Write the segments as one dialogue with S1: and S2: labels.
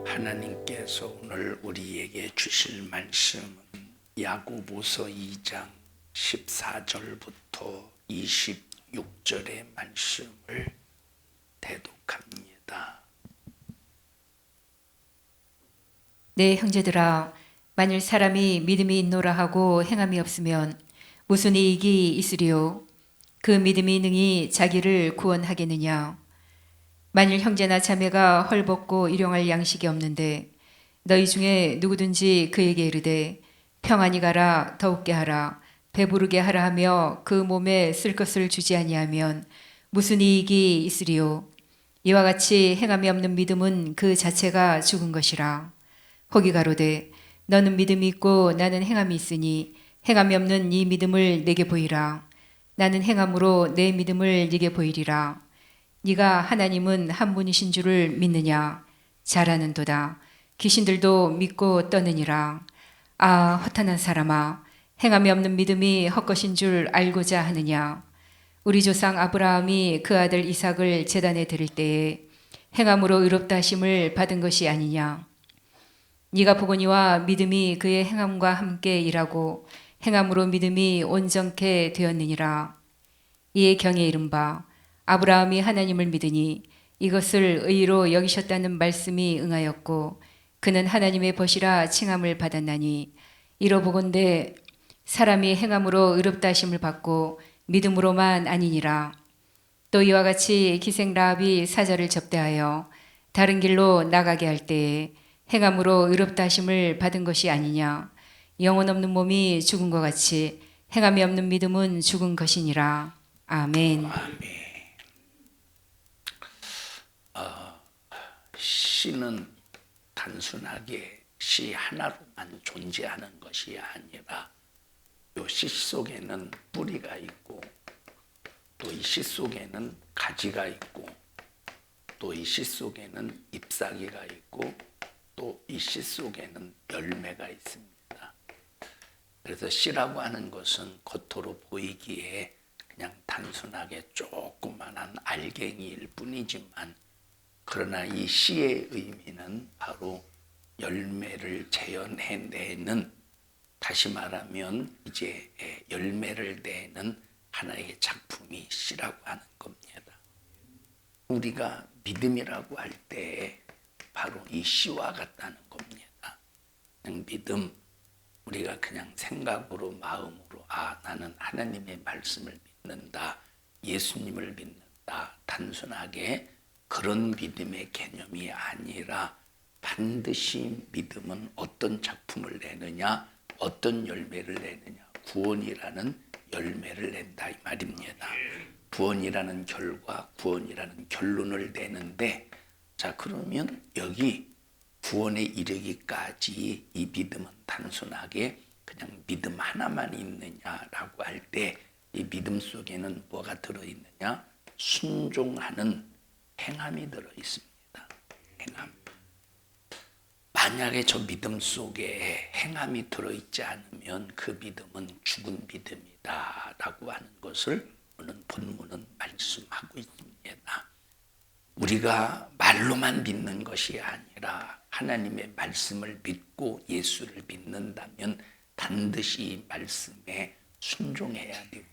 S1: 하나님께서 오늘 우리에게 주실 말씀은 야고보서 2장 14절부터 26절의 말씀을 대독합니다.
S2: 내 형제들아, 만일 사람이 믿음이 있노라 하고 행함이 없으면 무슨 이익이 있으리요? 그 믿음이 능히 자기를 구원하겠느냐? 만일 형제나 자매가 헐벗고 일용할 양식이 없는데 너희 중에 누구든지 그에게 이르되 평안히 가라, 더욱게 하라, 배부르게 하라 하며 그 몸에 쓸 것을 주지 아니하면 무슨 이익이 있으리요? 이와 같이 행함이 없는 믿음은 그 자체가 죽은 것이라. 혹이 가로되 너는 믿음이 있고 나는 행함이 있으니 행함이 없는 이 믿음을 내게 보이라. 나는 행함으로 내 믿음을 네게 보이리라. 네가 하나님은 한 분이신 줄을 믿느냐? 잘하는도다. 귀신들도 믿고 떠느니라. 아, 허탄한 사람아, 행함이 없는 믿음이 헛것인 줄 알고자 하느냐? 우리 조상 아브라함이 그 아들 이삭을 제단에 드릴 때에 행함으로 의롭다 하심을 받은 것이 아니냐? 네가 보거니와 믿음이 그의 행함과 함께 일하고 행함으로 믿음이 온전케 되었느니라. 이에 경에 이른바 아브라함이 하나님을 믿으니 이것을 의로 여기셨다는 말씀이 응하였고 그는 하나님의 벗이라 칭함을 받았나니 이로보건대 사람이 행함으로 의롭다 하심을 받고 믿음으로만 아니니라. 또 이와 같이 기생 라합이 사자를 접대하여 다른 길로 나가게 할 때에 행함으로 의롭다 하심을 받은 것이 아니냐. 영혼 없는 몸이 죽은 것 같이 행함이 없는 믿음은 죽은 것이니라. 아멘.
S1: 아멘. 씨는 단순하게 씨 하나로만 존재하는 것이 아니라 이 씨 속에는 뿌리가 있고 또 이 씨 속에는 가지가 있고 또 이 씨 속에는 잎사귀가 있고 또 이 씨 속에는 열매가 있습니다. 그래서 씨라고 하는 것은 겉으로 보이기에 그냥 단순하게 조그만한 알갱이일 뿐이지만 그러나 이 씨의 의미는 바로 열매를 재현해내는, 다시 말하면 이제 열매를 내는 하나의 작품이 씨라고 하는 겁니다. 우리가 믿음이라고 할 때 바로 이 씨와 같다는 겁니다. 그냥 믿음, 우리가 그냥 생각으로 마음으로 나는 하나님의 말씀을 믿는다, 예수님을 믿는다, 단순하게 그런 믿음의 개념이 아니라 반드시 믿음은 어떤 작품을 내느냐, 어떤 열매를 내느냐, 구원이라는 열매를 낸다 이 말입니다. 구원이라는 결과, 구원이라는 결론을 내는데, 자 그러면 여기 구원에 이르기까지 이 믿음은 단순하게 그냥 믿음 하나만 있느냐라고 할 때 이 믿음 속에는 뭐가 들어있느냐? 순종하는 행함이 들어있습니다. 행함. 만약에 저 믿음 속에 행함이 들어있지 않으면 그 믿음은 죽은 믿음이다 라고 하는 것을 오늘 본문은 말씀하고 있습니다. 우리가 말로만 믿는 것이 아니라 하나님의 말씀을 믿고 예수를 믿는다면 반드시 말씀에 순종해야 되고,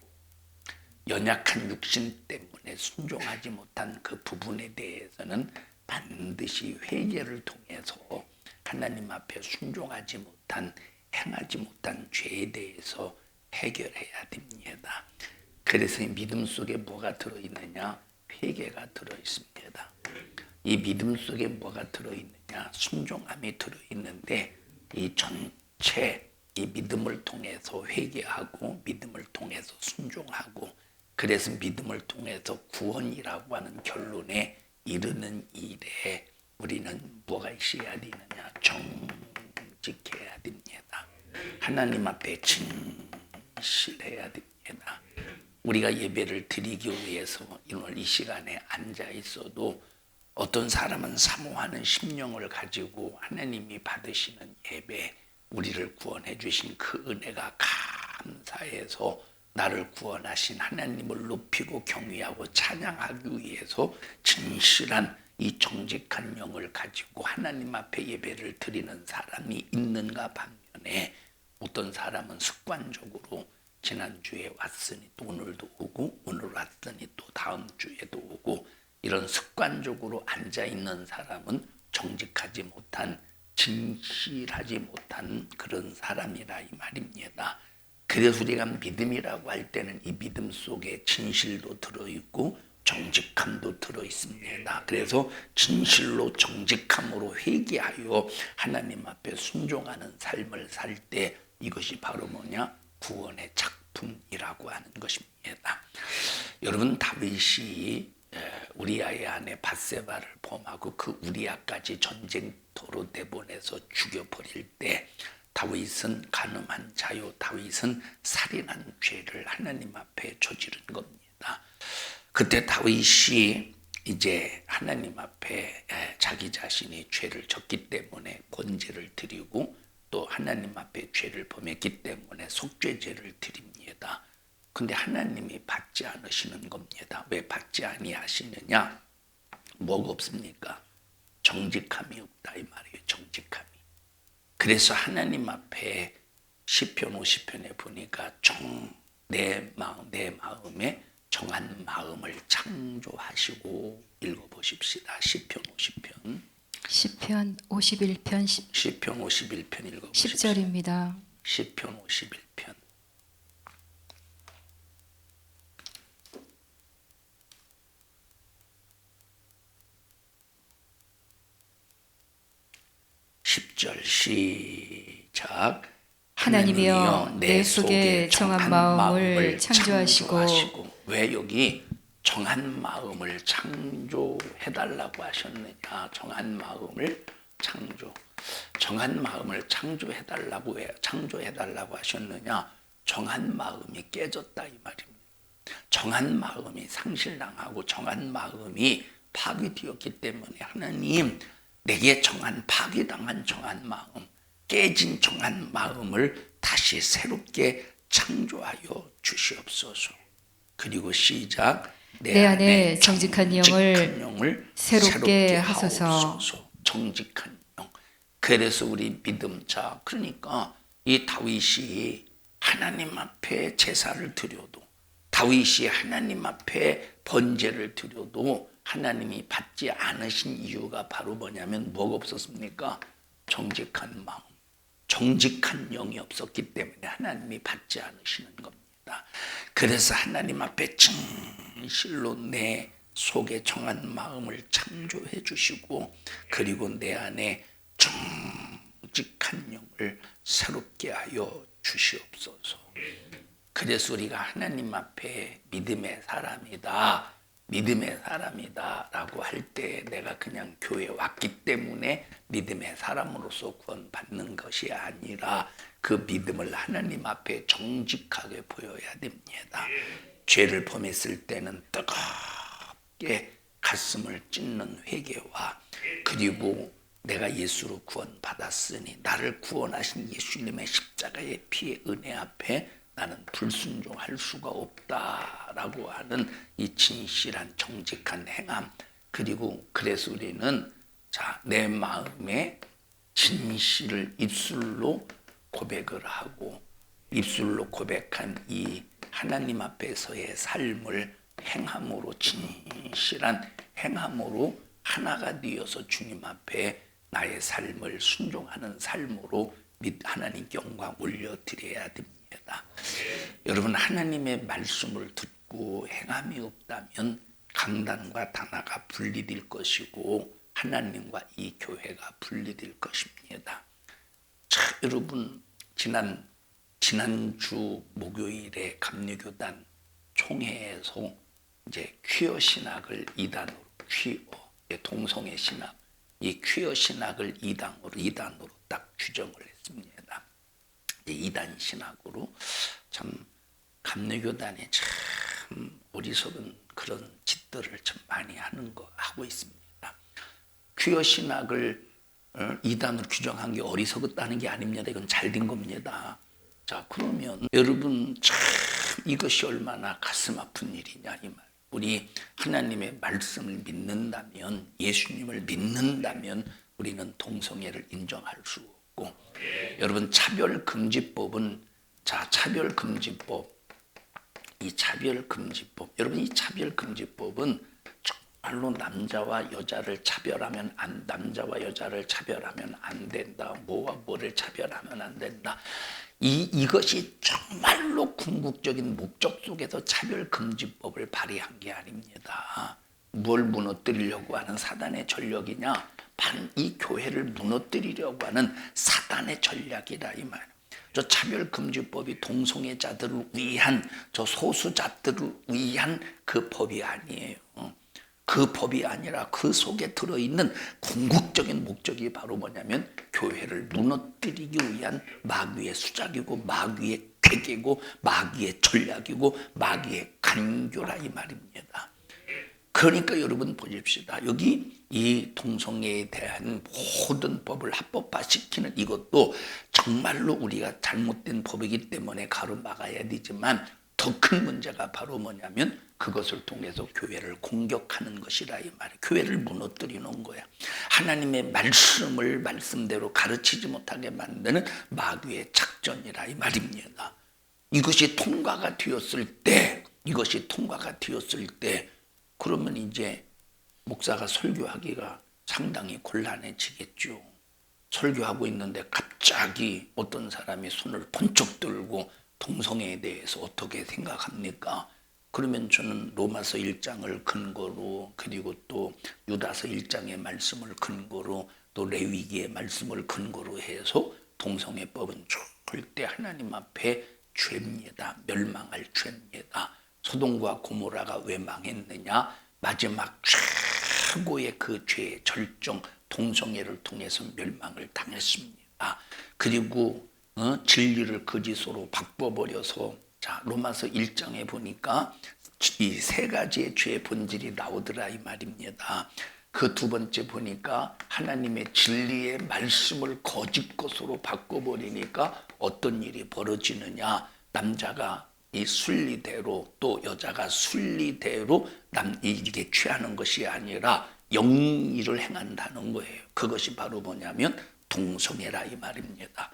S1: 연약한 육신 때문에 순종하지 못한 그 부분에 대해서는 반드시 회개를 통해서 하나님 앞에 순종하지 못한, 행하지 못한 죄에 대해서 해결해야 됩니다. 그래서 이 믿음 속에 뭐가 들어있느냐? 회개가 들어있습니다. 이 믿음 속에 뭐가 들어있느냐? 순종함이 들어있는데 이 전체 이 믿음을 통해서 회개하고 믿음을 통해서 순종하고, 그래서 믿음을 통해서 구원이라고 하는 결론에 이르는 일에 우리는 뭐가 있어야 되느냐? 정직해야 됩니다. 하나님 앞에 진실해야 됩니다. 우리가 예배를 드리기 위해서 오늘 이 시간에 앉아 있어도 어떤 사람은 사모하는 심령을 가지고 하나님이 받으시는 예배, 우리를 구원해 주신 그 은혜가 감사해서 나를 구원하신 하나님을 높이고 경외하고 찬양하기 위해서 진실한 이 정직한 영을 가지고 하나님 앞에 예배를 드리는 사람이 있는가 반면에 어떤 사람은 습관적으로 지난주에 왔으니 또 오늘도 오고 오늘 왔으니 또 다음 주에도 오고 이런 습관적으로 앉아있는 사람은 정직하지 못한 진실하지 못한 그런 사람이라 이 말입니다. 그래서 우리가 믿음이라고 할 때는 이 믿음 속에 진실도 들어있고 정직함도 들어있습니다. 그래서 진실로 정직함으로 회개하여 하나님 앞에 순종하는 삶을 살 때 이것이 바로 뭐냐? 구원의 작품이라고 하는 것입니다. 여러분, 다윗이 우리아의 아내 밧세바를 범하고 그 우리아까지 전쟁터로 내보내서 죽여버릴 때 다윗은 간음한 자요, 다윗은 살인한 죄를 하나님 앞에 저지른 겁니다. 그때 다윗이 이제 하나님 앞에 자기 자신이 죄를 졌기 때문에 번제를 드리고 또 하나님 앞에 죄를 범했기 때문에 속죄제를 드립니다. 근데 하나님이 받지 않으시는 겁니다. 왜 받지 아니하시느냐? 뭐가 없습니까? 정직함이 없다 이 말이에요. 정직함이. 그래서 하나님 앞에 시편 50편에 보니까 내 마음에 정한 마음을 창조하시고 읽어보십시다. 시편 50편.
S2: 시편 51편
S1: 시편 51편 읽어보십시오.
S2: 10절입니다.
S1: 시편 51편. 시작.
S2: 하나님이여 내 속에 정한 마음을 창조하시고.
S1: 왜 여기 정한 마음을 창조해달라고 하셨느냐? 정한 마음을 정한 마음을 창조해달라고 해요. 창조해달라고 하셨느냐? 정한 마음이 깨졌다 이 말입니다. 정한 마음이 상실당하고 정한 마음이 파괴되었기 때문에 하나님, 내게 파괴당한 정한 마음, 깨진 정한 마음을 다시 새롭게 창조하여 주시옵소서. 그리고 시작.
S2: 내 안에 정직한 영을 새롭게 하소서.
S1: 정직한 영. 그래서 우리 믿음자, 그러니까 이 다윗이 하나님 앞에 제사를 드려도, 다윗이 하나님 앞에 번제를 드려도 하나님이 받지 않으신 이유가 바로 뭐냐면 뭐가 없었습니까? 정직한 마음, 정직한 영이 없었기 때문에 하나님이 받지 않으시는 겁니다. 그래서 하나님 앞에 진실로 내 속에 정한 마음을 창조해 주시고, 그리고 내 안에 정직한 영을 새롭게 하여 주시옵소서. 그래서 우리가 하나님 앞에 믿음의 사람이다 라고 할 때 내가 그냥 교회에 왔기 때문에 믿음의 사람으로서 구원받는 것이 아니라 그 믿음을 하나님 앞에 정직하게 보여야 됩니다. 죄를 범했을 때는 뜨겁게 가슴을 찢는 회개와, 그리고 내가 예수로 구원받았으니 나를 구원하신 예수님의 십자가의 피의 은혜 앞에 나는 불순종할 수가 없다라고 하는 이 진실한 정직한 행함. 그리고 그래서 우리는 내 마음의 진실을 입술로 고백을 하고, 입술로 고백한 이 하나님 앞에서의 삶을 행함으로, 진실한 행함으로 하나가 되어서 주님 앞에 나의 삶을 순종하는 삶으로 하나님께 영광 올려드려야 됩니다. 여러분, 하나님의 말씀을 듣고 행함이 없다면 강단과 단아가 분리될 것이고 하나님과 이 교회가 분리될 것입니다. 자, 여러분, 지난주 목요일에 감리교단 총회에서 이제 퀴어 신학을 이단으로, 동성애 신학, 이 퀴어 신학을 이단으로 딱 규정을 했습니다. 이단 신학으로. 참 감리교단이 참 어리석은 그런 짓들을 참 많이 하고 있습니다. 퀴어 신학을 이단으로 규정한 게 어리석었다는 게 아닙니다. 이건 잘된 겁니다. 자, 그러면 여러분, 참 이것이 얼마나 가슴 아픈 일이냐 이 말. 우리 하나님의 말씀을 믿는다면, 예수님을 믿는다면 우리는 동성애를 인정할 수 없고, 여러분 차별금지법은, 자, 차별금지법, 이 차별금지법, 여러분 이 차별금지법은 정말로 남자와 여자를 차별하면 남자와 여자를 차별하면 안 된다, 뭐와 뭐를 차별하면 안 된다, 이것이 정말로 궁극적인 목적 속에서 차별금지법을 발휘한 게 아닙니다. 뭘 무너뜨리려고 하는 사단의 전략이냐? 바로 이 교회를 무너뜨리려고 하는 사단의 전략이다 이 말. 저 차별금지법이 동성애자들을 위한, 저 소수자들을 위한 그 법이 아니에요. 그 법이 아니라 그 속에 들어있는 궁극적인 목적이 바로 뭐냐면 교회를 무너뜨리기 위한 마귀의 수작이고 마귀의 궤계고 마귀의 전략이고 마귀의 간교라 이 말입니다. 그러니까 여러분 보십시다. 여기 이 동성애에 대한 모든 법을 합법화시키는 이것도 정말로 우리가 잘못된 법이기 때문에 가로막아야 되지만, 더 큰 문제가 바로 뭐냐면 그것을 통해서 교회를 공격하는 것이라 이 말이에요. 교회를 무너뜨리는 거야. 하나님의 말씀을 말씀대로 가르치지 못하게 만드는 마귀의 작전이라 이 말입니다. 이것이 통과가 되었을 때, 그러면 이제 목사가 설교하기가 상당히 곤란해지겠죠. 설교하고 있는데 갑자기 어떤 사람이 손을 번쩍 들고 동성애에 대해서 어떻게 생각합니까? 그러면 저는 로마서 1장을 근거로, 그리고 또 유다서 1장의 말씀을 근거로, 또 레위기의 말씀을 근거로 해서 동성애법은 절대 하나님 앞에 죄입니다. 멸망할 죄입니다. 소돔과 고모라가 왜 망했느냐? 마지막 최고의 그 죄의 절정, 동성애를 통해서 멸망을 당했습니다. 그리고 진리를 거짓으로 바꿔버려서, 자, 로마서 1장에 보니까 이 세 가지의 죄의 본질이 나오더라 이 말입니다. 그 두 번째 보니까 하나님의 진리의 말씀을 거짓 것으로 바꿔버리니까 어떤 일이 벌어지느냐? 남자가 이 순리대로, 또 여자가 순리대로 이게 취하는 것이 아니라 영리를 행한다는 거예요. 그것이 바로 뭐냐면 동성애라 이 말입니다.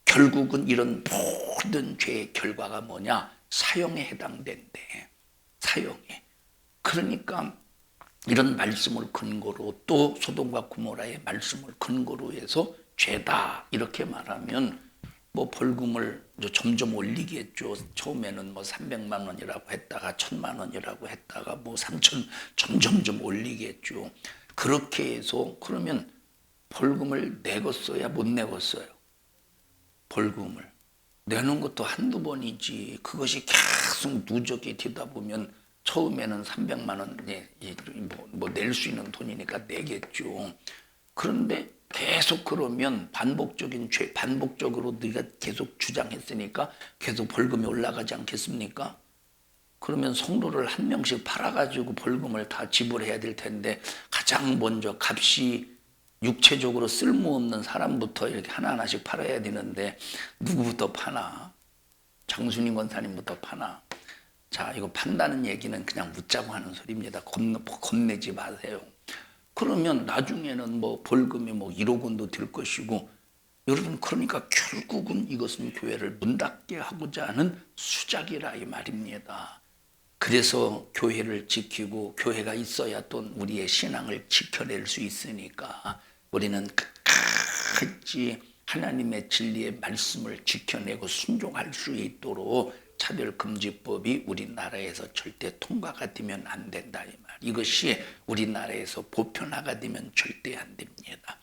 S1: 결국은 이런 모든 죄의 결과가 뭐냐? 사형에 해당된대. 사형에. 그러니까 이런 말씀을 근거로, 또 소돔과 고모라의 말씀을 근거로 해서 죄다 이렇게 말하면 뭐 벌금을 점점 올리겠죠. 처음에는 뭐 300만 원이라고 했다가 1000만 원이라고 했다가 뭐 3천, 점점 올리겠죠. 그렇게 해서 그러면 벌금을 내겠어야 못 내겠어요? 벌금을 내는 것도 한두 번이지, 그것이 계속 누적이 되다 보면 처음에는 300만 원 뭐 낼 수 있는 돈이니까 내겠죠. 그런데 계속 그러면 반복적으로 네가 계속 주장했으니까 계속 벌금이 올라가지 않겠습니까? 그러면 성도를 한 명씩 팔아가지고 벌금을 다 지불해야 될 텐데, 가장 먼저 값이 육체적으로 쓸모없는 사람부터 이렇게 하나하나씩 팔아야 되는데 누구부터 파나? 장순임 권사님부터 파나? 자, 이거 판다는 얘기는 그냥 웃자고 하는 소리입니다. 겁내지 마세요. 그러면 나중에는 뭐 벌금이 뭐 1억 원도 될 것이고, 여러분, 그러니까 결국은 이것은 교회를 문 닫게 하고자 하는 수작이라 이 말입니다. 그래서 교회를 지키고 교회가 있어야 또 우리의 신앙을 지켜낼 수 있으니까 우리는 끝까지 하나님의 진리의 말씀을 지켜내고 순종할 수 있도록 차별금지법이 우리나라에서 절대 통과가 되면 안 된다 이 말. 이것이 우리나라에서 보편화가 되면 절대 안 됩니다.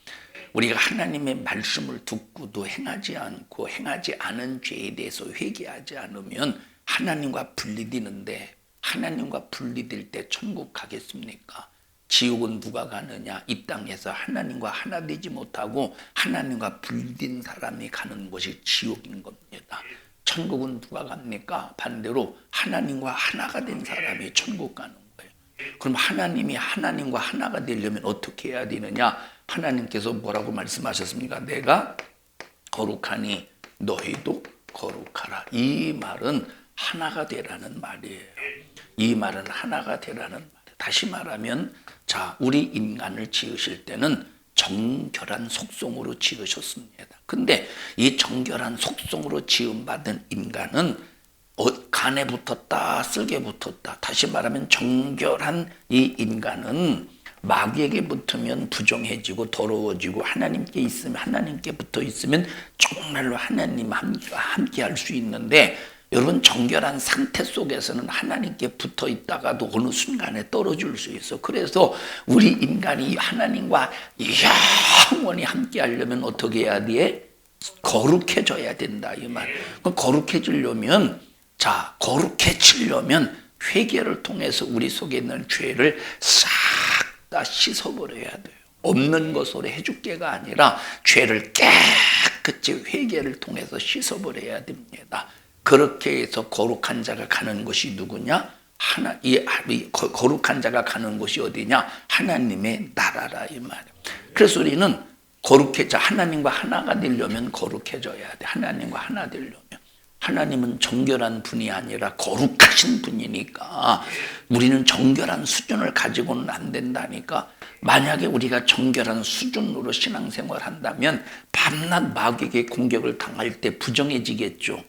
S1: 우리가 하나님의 말씀을 듣고도 행하지 않고 행하지 않은 죄에 대해서 회개하지 않으면 하나님과 분리되는데, 하나님과 분리될 때 천국 가겠습니까? 지옥은 누가 가느냐? 이 땅에서 하나님과 하나 되지 못하고 하나님과 분리된 사람이 가는 곳이 지옥인 겁니다. 천국은 누가 갑니까? 반대로 하나님과 하나가 된 사람이 천국 가는 거예요. 그럼 하나님과 하나가 되려면 어떻게 해야 되느냐? 하나님께서 뭐라고 말씀하셨습니까? 내가 거룩하니 너희도 거룩하라. 이 말은 하나가 되라는 말이에요. 이 말은 하나가 되라는 말. 다시 말하면 자, 우리 인간을 지으실 때는 정결한 속성으로 지으셨습니다. 근데 이 정결한 속성으로 지음받은 인간은 간에 붙었다, 쓸개 붙었다. 다시 말하면 정결한 이 인간은 마귀에게 붙으면 부정해지고 더러워지고 하나님께 있으면 하나님께 붙어 있으면 정말로 하나님과 함께 할 수 있는데 여러분 정결한 상태 속에서는 하나님께 붙어 있다가도 어느 순간에 떨어질 수 있어. 그래서 우리 인간이 하나님과 영원히 함께 하려면 어떻게 해야 돼? 거룩해져야 된다 이 말. 그럼 거룩해지려면 거룩해지려면 회개를 통해서 우리 속에 있는 죄를 싹 다 씻어버려야 돼요. 없는 것으로 해줄게가 아니라 죄를 깨끗이 회개를 통해서 씻어버려야 됩니다. 그렇게 해서 거룩한 자가 가는 곳이 누구냐? 거룩한 자가 가는 곳이 어디냐? 하나님의 나라라 이 말이에요. 그래서 우리는 하나님과 하나가 되려면 거룩해져야 돼. 하나님과 하나 되려면. 하나님은 정결한 분이 아니라 거룩하신 분이니까 우리는 정결한 수준을 가지고는 안 된다니까. 만약에 우리가 정결한 수준으로 신앙생활을 한다면 밤낮 마귀에게 공격을 당할 때 부정해지겠죠.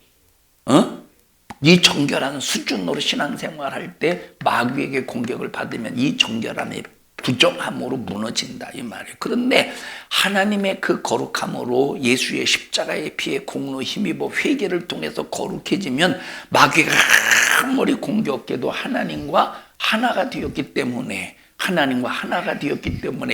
S1: 이 정결한 수준으로 신앙생활할 때 마귀에게 공격을 받으면 이 정결함의 부정함으로 무너진다 이 말이에요. 그런데 하나님의 그 거룩함으로 예수의 십자가의 피에 공로 힘입어 회개를 통해서 거룩해지면 마귀가 아무리 공격해도 하나님과 하나가 되었기 때문에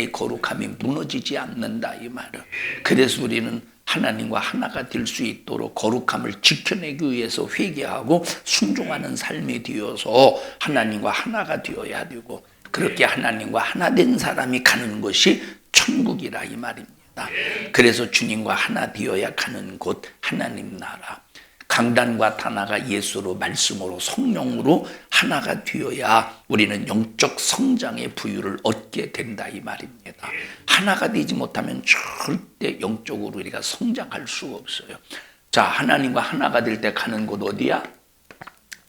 S1: 이 거룩함이 무너지지 않는다 이 말이에요. 그래서 우리는 하나님과 하나가 될 수 있도록 거룩함을 지켜내기 위해서 회개하고 순종하는 삶이 되어서 하나님과 하나가 되어야 되고, 그렇게 하나님과 하나 된 사람이 가는 것이 천국이라 이 말입니다. 그래서 주님과 하나 되어야 가는 곳 하나님 나라. 강단과 다나가 예수로 말씀으로 성령으로 하나가 되어야 우리는 영적 성장의 부유를 얻게 된다 이 말입니다. 하나가 되지 못하면 절대 영적으로 우리가 성장할 수가 없어요. 자, 하나님과 하나가 될 때 가는 곳 어디야?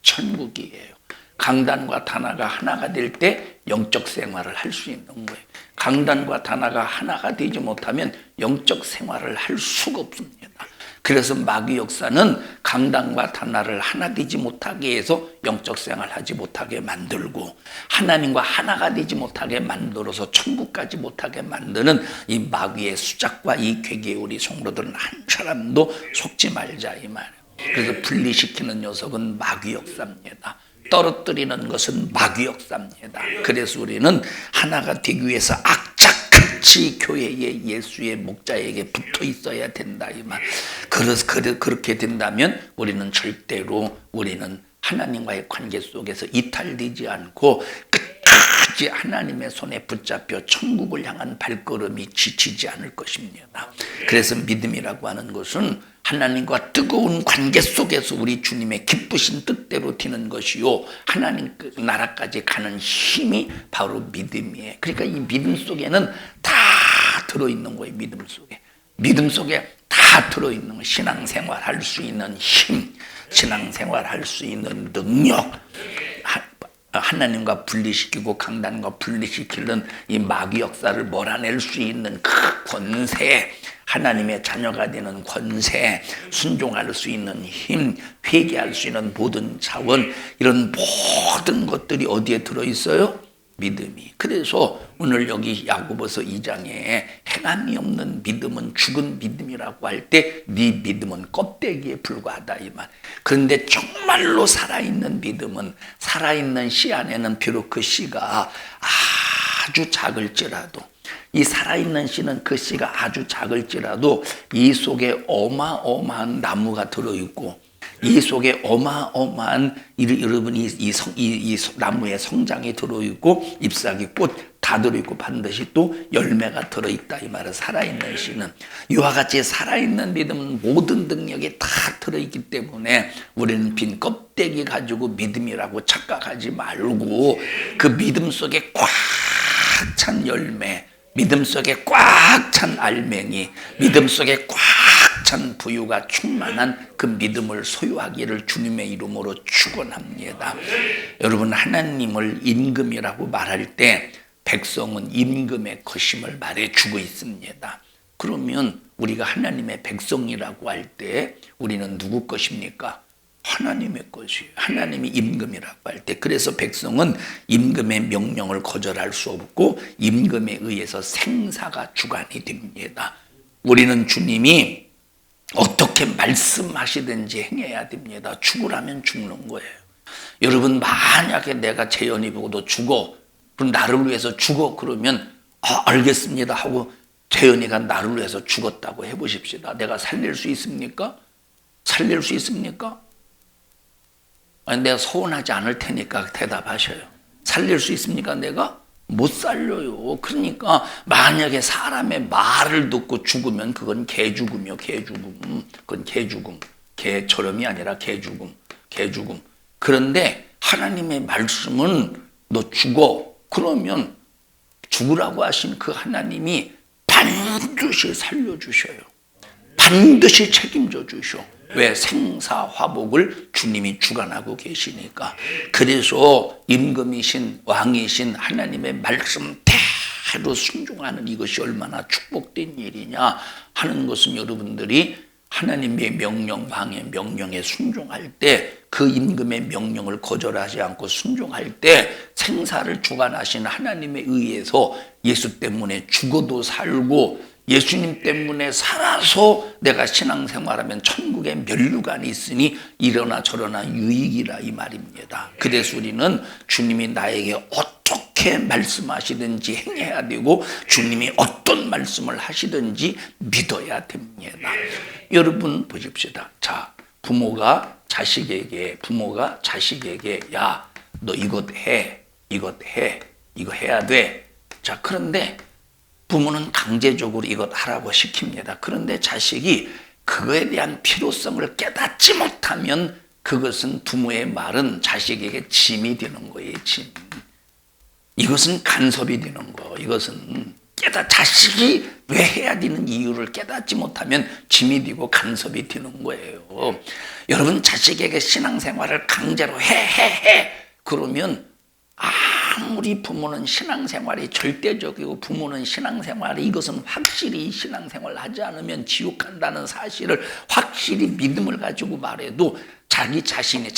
S1: 천국이에요. 강단과 다나가 하나가 될 때 영적 생활을 할 수 있는 거예요. 강단과 다나가 하나가 되지 못하면 영적 생활을 할 수가 없습니다. 그래서 마귀 역사는 강단과 다나를 하나 되지 못하게 해서 영적 생활을 하지 못하게 만들고, 하나님과 하나가 되지 못하게 만들어서 천국까지 못하게 만드는 이 마귀의 수작과 이 괴계에 우리 성도들은 한 사람도 속지 말자 이 말이에요. 그래서 분리시키는 녀석은 마귀 역사입니다. 떨어뜨리는 것은 마귀 역사입니다. 그래서 우리는 하나가 되기 위해서 악착같이 교회의 예수의 목자에게 붙어 있어야 된다 이 말. 그래서 그렇게 된다면 우리는 절대로 하나님과의 관계 속에서 이탈되지 않고 끝까지 하나님의 손에 붙잡혀 천국을 향한 발걸음이 지치지 않을 것입니다. 그래서 믿음이라고 하는 것은 하나님과 뜨거운 관계 속에서 우리 주님의 기쁘신 뜻대로 되는 것이요, 하나님 나라까지 가는 힘이 바로 믿음이에요. 그러니까 이 믿음 속에는 다 들어있는 거예요. 믿음 속에 다 들어있는 거예요. 신앙생활 할 수 있는 힘, 신앙생활 할 수 있는 능력, 하나님과 분리시키고 강단과 분리시키는 이 마귀 역사를 몰아낼 수 있는 그 권세, 하나님의 자녀가 되는 권세, 순종할 수 있는 힘, 회개할 수 있는 모든 자원, 이런 모든 것들이 어디에 들어있어요? 믿음이. 그래서 오늘 여기 야고보서 2장에 행함이 없는 믿음은 죽은 믿음이라고 할 때 네 믿음은 껍데기에 불과하다 이 말. 그런데 정말로 살아있는 믿음은, 살아있는 씨 안에는 비록 그 씨가 아주 작을지라도, 이 살아있는 씨는 그 씨가 아주 작을지라도 이 속에 어마어마한 나무가 들어있고, 이 속에 어마어마한 여러분 이 나무의 성장이 들어있고 잎사귀 꽃 다 들어있고 반드시 또 열매가 들어있다 이 말은 살아있는 씨는. 이와 같이 살아있는 믿음은 모든 능력이 다 들어있기 때문에 우리는 빈 껍데기 가지고 믿음이라고 착각하지 말고 그 믿음 속에 꽉 찬 열매, 믿음 속에 꽉 찬 알맹이, 믿음 속에 꽉 찬 가득 찬 부유가 충만한 그 믿음을 소유하기를 주님의 이름으로 축원합니다. 여러분, 하나님을 임금이라고 말할 때 백성은 임금의 것임을 말해주고 있습니다. 그러면 우리가 하나님의 백성이라고 할 때 우리는 누구 것입니까? 하나님의 것이에요. 하나님이 임금이라고 할 때. 그래서 백성은 임금의 명령을 거절할 수 없고 임금에 의해서 생사가 주관이 됩니다. 우리는 주님이 어떻게 말씀하시든지 행해야 됩니다. 죽으라면 죽는 거예요. 여러분, 만약에 내가 재현이 보고도 죽어, 그럼 나를 위해서 죽어 그러면 알겠습니다 하고 재현이가 나를 위해서 죽었다고 해보십시다. 내가 살릴 수 있습니까? 살릴 수 있습니까? 아니, 내가 서운하지 않을 테니까 대답하셔요. 살릴 수 있습니까? 내가? 못 살려요. 그러니까 만약에 사람의 말을 듣고 죽으면 그건 개죽음이요. 개죽음. 그건 개죽음. 개처럼이 아니라 개죽음. 개죽음. 그런데 하나님의 말씀은 너 죽어. 그러면 죽으라고 하신 그 하나님이 반드시 살려주셔요. 반드시 책임져 주셔. 왜? 생사화복을 주님이 주관하고 계시니까. 그래서 임금이신 왕이신 하나님의 말씀대로 순종하는 이것이 얼마나 축복된 일이냐 하는 것은 여러분들이 하나님의 명령, 왕의 명령에 순종할 때, 그 임금의 명령을 거절하지 않고 순종할 때 생사를 주관하신 하나님에 의해서 예수 때문에 죽어도 살고 예수님 때문에 살아서 내가 신앙생활하면 천국에 면류관이 있으니 이러나 저러나 유익이라 이 말입니다. 그래서 우리는 주님이 나에게 어떻게 말씀하시든지 행해야 되고 주님이 어떤 말씀을 하시든지 믿어야 됩니다. 여러분 보십시다. 자, 부모가 자식에게 야, 너 이것 해, 이거 해야 돼. 자, 그런데 부모는 강제적으로 이것 하라고 시킵니다. 그런데 자식이 그거에 대한 필요성을 깨닫지 못하면 그것은 부모의 말은 자식에게 짐이 되는 거예요. 짐. 이것은 간섭이 되는 거. 이것은 자식이 왜 해야 되는 이유를 깨닫지 못하면 짐이 되고 간섭이 되는 거예요. 여러분, 자식에게 신앙생활을 강제로 해. 그러면 아무리 부모는 신앙생활이 절대적이고 부모는 신앙생활이 이것은 확실히 신앙생활을 하지 않으면 지옥 간다는 사실을 확실히 믿음을 가지고 말해도 자기 자신이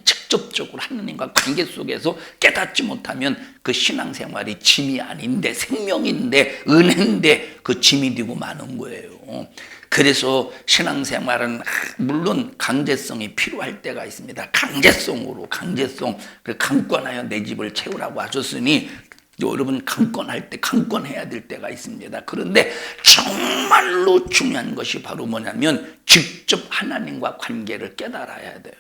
S1: 직접적으로 하느님과 관계 속에서 깨닫지 못하면 그 신앙생활이 짐이 아닌데 생명인데 은혜인데 그 짐이 되고 마는 거예요. 그래서 신앙생활은 물론 강제성이 필요할 때가 있습니다. 강제성, 강권하여 내 집을 채우라고 하셨으니 여러분 강권할 때 강권해야 될 때가 있습니다. 그런데 정말로 중요한 것이 바로 뭐냐면 직접 하나님과 관계를 깨달아야 돼요.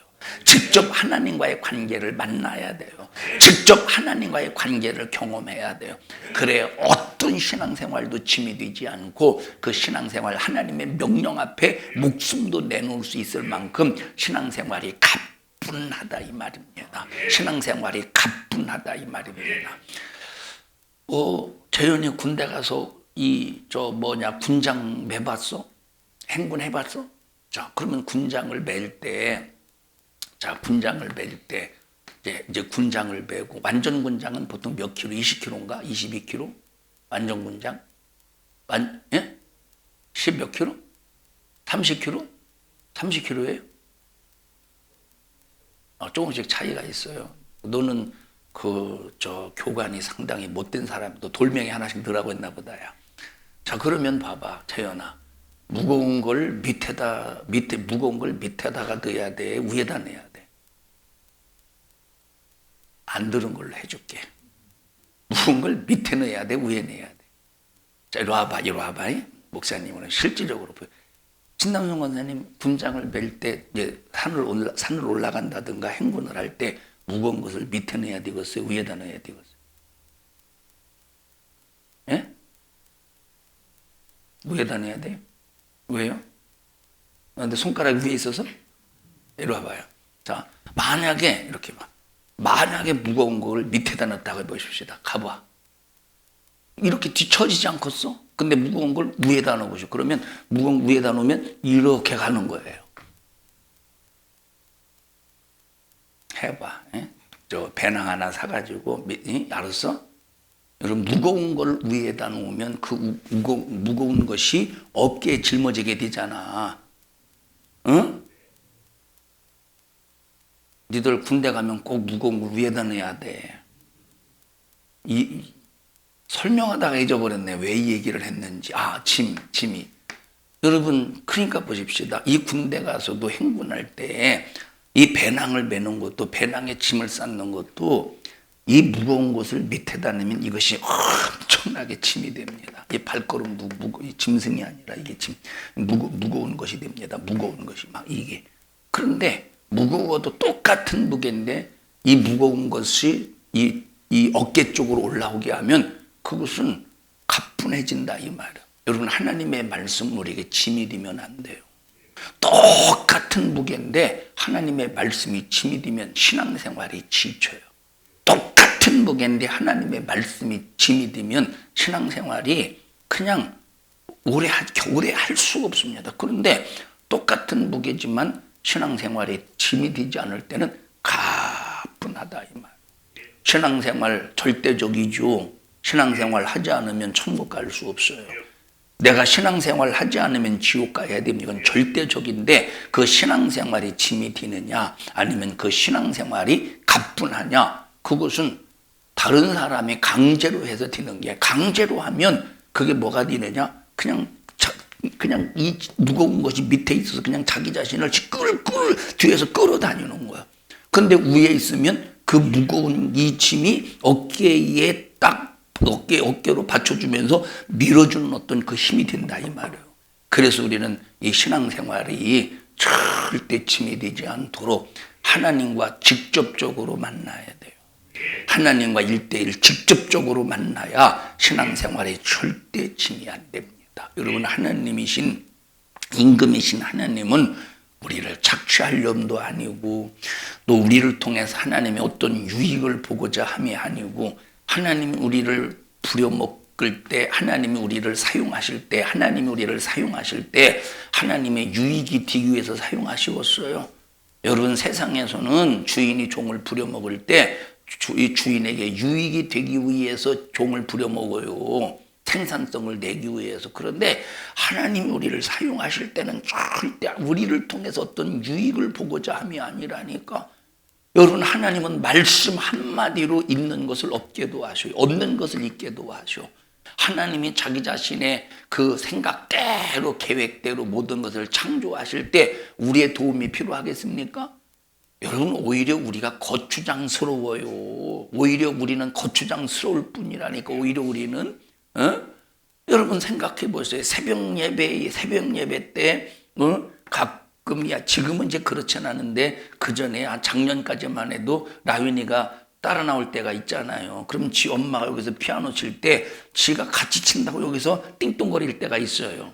S1: 직접 하나님과의 관계를 만나야 돼요. 직접 하나님과의 관계를 경험해야 돼요. 그래 어떤 신앙생활도 짐이 되지 않고 그 신앙생활 하나님의 명령 앞에 목숨도 내놓을 수 있을 만큼 신앙생활이 가뿐하다 이 말입니다. 신앙생활이 가뿐하다 이 말입니다. 재현이 군대 가서 군장 매봤어? 행군 해봤어? 자, 그러면 군장을 맬 때 이제 군장을 매고, 완전 군장은 보통 몇 킬로? 20킬로인가? 22킬로? 완전 군장? 10몇 킬로? 30킬로? 30킬로예요? 조금씩 차이가 있어요. 너는 교관이 상당히 못된 사람도 돌멩이 하나씩 넣으라고 했나 보다야. 자, 그러면 봐봐, 재현아. 무거운 걸 밑에다가 넣어야 돼? 위에다 넣어야 돼? 안 들은 걸로 해줄게. 무거운 걸 밑에 넣어야 돼? 위에 넣어야 돼? 자, 이리 와봐. 목사님은 실질적으로 보여. 진남성 권사님 군장을 맬 때 이제 산을 올라간다든가 행군을 할 때 무거운 것을 밑에 넣어야 되겠어요? 위에다 넣어야 되겠어요? 예? 위에다 넣어야 돼요? 왜요? 근데 손가락 위에 있어서? 이리 와봐요. 자, 만약에 무거운 걸 밑에다 넣었다고 해보십시다. 가봐. 이렇게 뒤처지지 않겠어? 근데 무거운 걸 위에다 놓으시오. 그러면 무거운 거 위에다 놓으면 이렇게 가는 거예요. 해봐. 예? 저 배낭 하나 사가지고, 알았어? 여러분, 무거운 걸 위에다 놓으면 그 무거운 것이 어깨에 짊어지게 되잖아. 응? 니들 군대 가면 꼭 무거운 걸 위에다 넣어야 돼. 설명하다가 잊어버렸네. 왜 이 얘기를 했는지. 짐이. 여러분, 그러니까 보십시다. 이 군대 가서도 행군할 때 이 배낭을 매는 것도, 배낭에 짐을 쌓는 것도 이 무거운 것을 밑에다 내면 이것이 엄청나게 짐이 됩니다. 이 발걸음도 짐승이 아니라 이게 무거운 것이 됩니다. 무거운 것이 막 이게. 그런데 무거워도 똑같은 무게인데 이 무거운 것이 이 어깨 쪽으로 올라오게 하면 그것은 가뿐해진다 이 말이에요. 여러분, 하나님의 말씀 우리에게 짐이 되면 안 돼요. 똑같은 무게인데 하나님의 말씀이 짐이 되면 신앙생활이 지쳐요. 똑같은 무게인데 하나님의 말씀이 짐이 되면 신앙생활이 그냥 오래 할 수가 없습니다. 그런데 똑같은 무게지만 신앙생활이 짐이 되지 않을 때는 가뿐하다 이 말. 신앙생활 절대적이죠. 신앙생활 하지 않으면 천국 갈 수 없어요. 내가 신앙생활 하지 않으면 지옥 가야 됩니다. 이건 절대적인데 그 신앙생활이 짐이 되느냐 아니면 그 신앙생활이 가뿐하냐, 그것은 다른 사람이 강제로 해서 되는 게, 강제로 하면 그게 뭐가 되느냐, 그냥 이 무거운 것이 밑에 있어서 그냥 자기 자신을 끌 뒤에서 끌어다니는 거야. 근데 위에 있으면 그 무거운 이 짐이 어깨에 딱 어깨로 받쳐주면서 밀어주는 어떤 그 힘이 된다 이 말이에요. 그래서 우리는 이 신앙생활이 절대 짐이 되지 않도록 하나님과 직접적으로 만나야 돼요. 하나님과 1대1 직접적으로 만나야 신앙생활에 절대 짐이 안 됩니다. 여러분, 하나님이신, 임금이신 하나님은 우리를 착취할 염도 아니고 또 우리를 통해서 하나님의 어떤 유익을 보고자 함이 아니고, 하나님이 우리를 부려먹을 때, 하나님이 우리를 사용하실 때, 하나님의 유익이 되기 위해서 사용하시었어요. 여러분, 세상에서는 주인이 종을 부려먹을 때 주인에게 유익이 되기 위해서 종을 부려먹어요. 생산성을 내기 위해서. 그런데 하나님이 우리를 사용하실 때는 절대 우리를 통해서 어떤 유익을 보고자 함이 아니라니까. 여러분, 하나님은 말씀 한마디로 있는 것을 없게도 하셔, 없는 것을 있게도 하셔. 하나님이 자기 자신의 그 생각대로, 계획대로 모든 것을 창조하실 때 우리의 도움이 필요하겠습니까? 여러분, 오히려 우리가 거추장스러워요. 오히려 우리는 거추장스러울 뿐이라니까. 오히려 우리는 여러분 생각해 보세요. 새벽 예배 때 가끔이야, 지금은 이제 그렇진 않은데 그 전에 작년까지만 해도 라윈이가 따라 나올 때가 있잖아요. 그럼 지 엄마가 여기서 피아노 칠 때 지가 같이 친다고 여기서 띵동거릴 때가 있어요.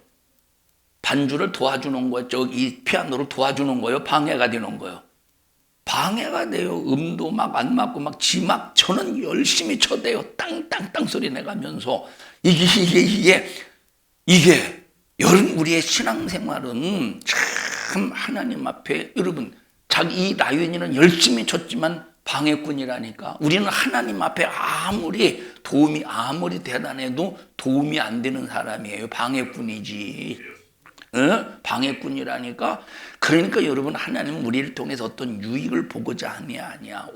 S1: 반주를 도와주는 거예요. 이 피아노를 도와주는 거예요. 방해가 되는 거예요. 방해가 돼요. 음도 막 안 맞고 저는 열심히 쳐대요. 땅땅땅 소리 내가면서. 이게 여러분, 우리의 신앙생활은 참 하나님 앞에, 여러분, 이 라윤이는 열심히 쳤지만 방해꾼이라니까. 우리는 하나님 앞에 아무리 대단해도 도움이 안 되는 사람이에요. 방해꾼이지. 방해꾼이라니까. 그러니까 여러분, 하나님은 우리를 통해서 어떤 유익을 보고자 함이 아니야.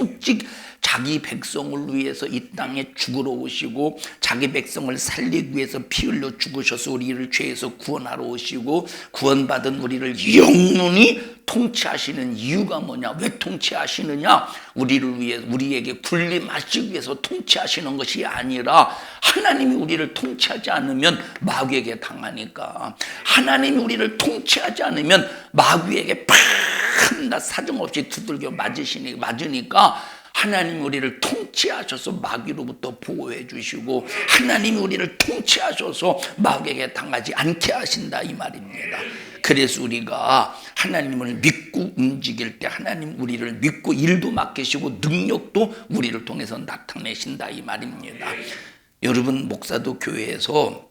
S1: 오직 자기 백성을 위해서 이 땅에 죽으러 오시고 자기 백성을 살리기 위해서 피 흘려 죽으셔서 우리를 죄에서 구원하러 오시고 구원받은 우리를 영원히 통치하시는 이유가 뭐냐? 왜 통치하시느냐? 우리를 위해, 우리에게 군림하시기 위해서 통치하시는 것이 아니라 하나님이 우리를 통치하지 않으면 마귀에게 당하니까. 하나님이 우리를 통치하지 않으면 마귀에게 밤낮 사정없이 두들겨 맞으니까 하나님이 우리를 통치하셔서 마귀로부터 보호해 주시고 하나님이 우리를 통치하셔서 마귀에게 당하지 않게 하신다 이 말입니다. 그래서 우리가 하나님을 믿고 움직일 때 하나님 우리를 믿고 일도 맡기시고 능력도 우리를 통해서 나타내신다 이 말입니다. 여러분 목사도 교회에서